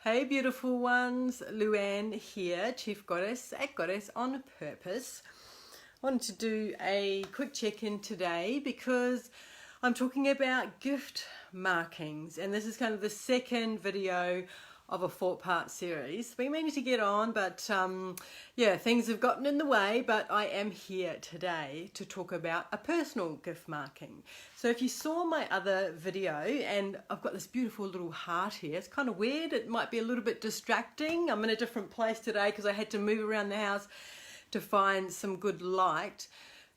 Hey beautiful ones, Luanne here, Chief Goddess at Goddess on Purpose. I wanted to do a quick check-in today because I'm talking about gift markings, and this is kind of the second video of a 4-part series. Been meaning to get on, but yeah, things have gotten in the way, but I am here today to talk about a personal gift marking. So if you saw my other video, and I've got this beautiful little heart here, it's kind of weird, it might be a little bit distracting. I'm in a different place today because I had to move around the house to find some good light.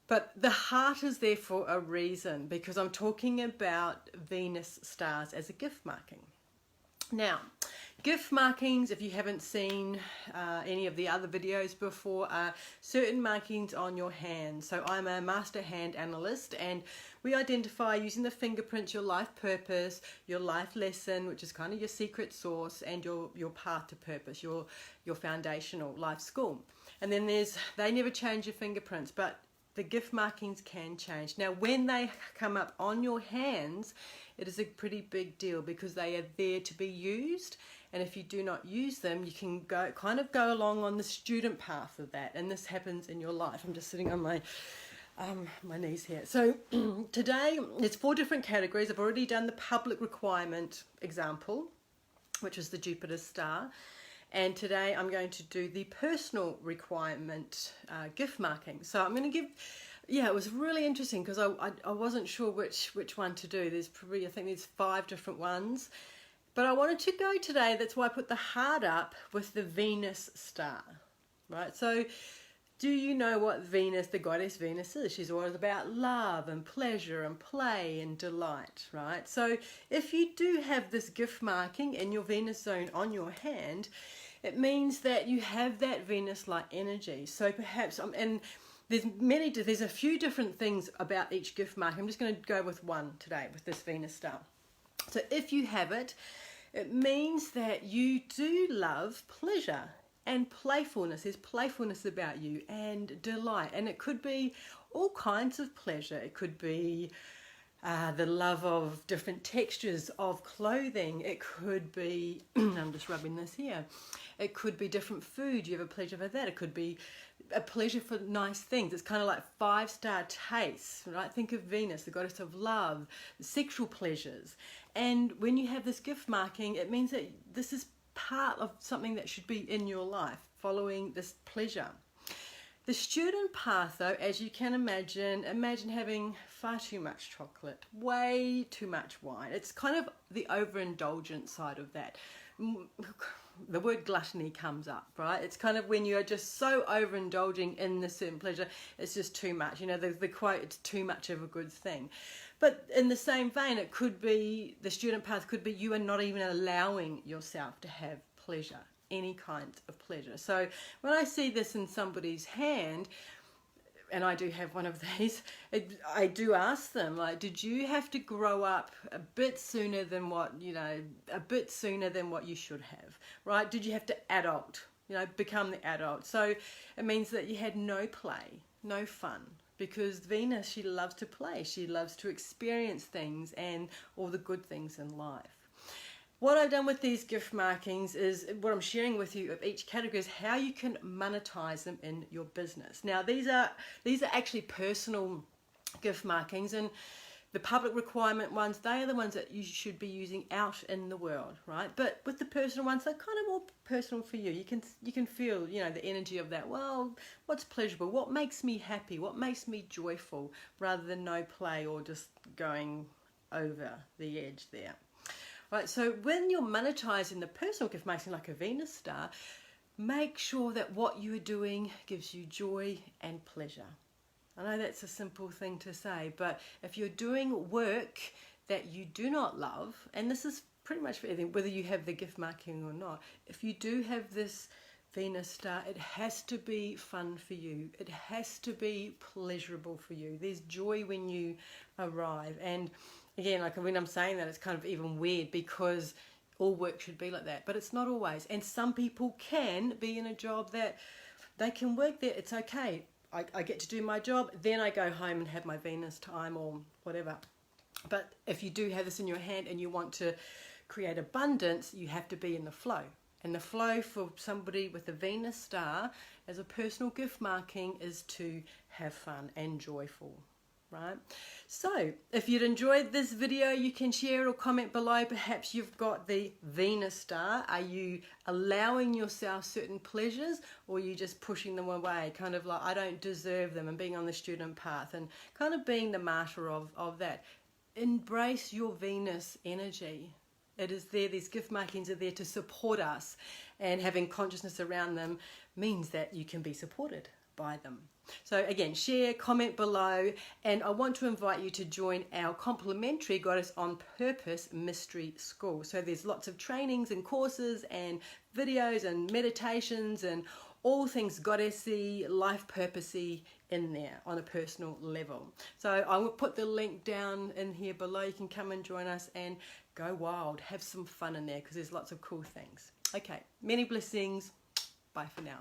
But the heart is there for a reason, because I'm talking about Venus stars as a gift marking. Now, gift markings, if you haven't seen any of the other videos before, are certain markings on your hand. So I'm a master hand analyst, and we identify using the fingerprints your life purpose, your life lesson, which is kind of your secret sauce, and your path to purpose, your foundational life school. And then they never change your fingerprints, but the gift markings can change. Now, when they come up on your hands, it is a pretty big deal because they are there to be used. And if you do not use them, you can go along on the student path of that. And this happens in your life. I'm just sitting on my knees here. So today, it's 4 different categories. I've already done the public requirement example, which is the Jupiter star. And today I'm going to do the personal requirement gift marking. So I'm going to give, it was really interesting because I wasn't sure which one to do. There's probably, I think there's 5 different ones. But I wanted to go today, that's why I put the heart up with the Venus star, right? So do you know what Venus, the goddess Venus is? She's always about love and pleasure and play and delight, right? So if you do have this gift marking in your Venus zone on your hand, it means that you have that Venus-like energy. So perhaps, and there's a few different things about each gift marking. I'm just going to go with one today with this Venus star. So if you have it, it means that you do love pleasure and playfulness. There's playfulness about you and delight, and it could be all kinds of pleasure. It could be the love of different textures of clothing. It could be I'm just rubbing this here. It could be different food. You have a pleasure for that. It could be a pleasure for nice things. It's kind of like 5-star tastes, right? Think of Venus, the goddess of love, sexual pleasures. And when you have this gift marking, it means that this is part of something that should be in your life, following this pleasure. The student path, though, as you can imagine having far too much chocolate, way too much wine. It's kind of the overindulgent side of that. The word gluttony comes up, right? It's kind of when you are just so overindulging in the certain pleasure, it's just too much. You know, the quote, it's too much of a good thing. But in the same vein, it could be, the student path could be you are not even allowing yourself to have pleasure, any kind of pleasure. So when I see this in somebody's hand, and I do have one of these, I do ask them, like, did you have to grow up a bit sooner than what you should have, right? Did you have to adult, become the adult? So it means that you had no play, no fun, because Venus, she loves to play. She loves to experience things and all the good things in life. What I've done with these gift markings is, what I'm sharing with you of each category is how you can monetize them in your business. Now, these are actually personal gift markings, and the public requirement ones, they are the ones that you should be using out in the world, right? But with the personal ones, they're kind of more personal for you. You can feel, the energy of that. Well, what's pleasurable? What makes me happy? What makes me joyful? Rather than no play or just going over the edge there. Right, so when you're monetizing the personal gift marking like a Venus star, make sure that what you are doing gives you joy and pleasure. I know that's a simple thing to say, but if you're doing work that you do not love, and this is pretty much for everything, whether you have the gift marking or not, if you do have this Venus star, it has to be fun for you. It has to be pleasurable for you. There's joy when you arrive. And again, like when I'm saying that, it's kind of even weird because all work should be like that, but it's not always. And some people can be in a job that they can work there. It's okay. I get to do my job, then I go home and have my Venus time or whatever. But if you do have this in your hand and you want to create abundance, you have to be in the flow. And the flow for somebody with a Venus star as a personal gift marking is to have fun and joyful, right? So if you'd enjoyed this video, you can share or comment below. Perhaps you've got the Venus star. Are you allowing yourself certain pleasures, or are you just pushing them away, kind of like I don't deserve them, and being on the student path and kind of being the martyr of that? Embrace your Venus energy. It is there, these gift markings are there to support us, and having consciousness around them means that you can be supported by them. So again, share, comment below, and I want to invite you to join our complimentary Goddess on Purpose Mystery School. So there's lots of trainings and courses and videos and meditations and all things goddessy, life purposey in there on a personal level. So I will put the link down in here below. You can come and join us and go wild, have some fun in there, because there's lots of cool things. Okay, many blessings. Bye for now.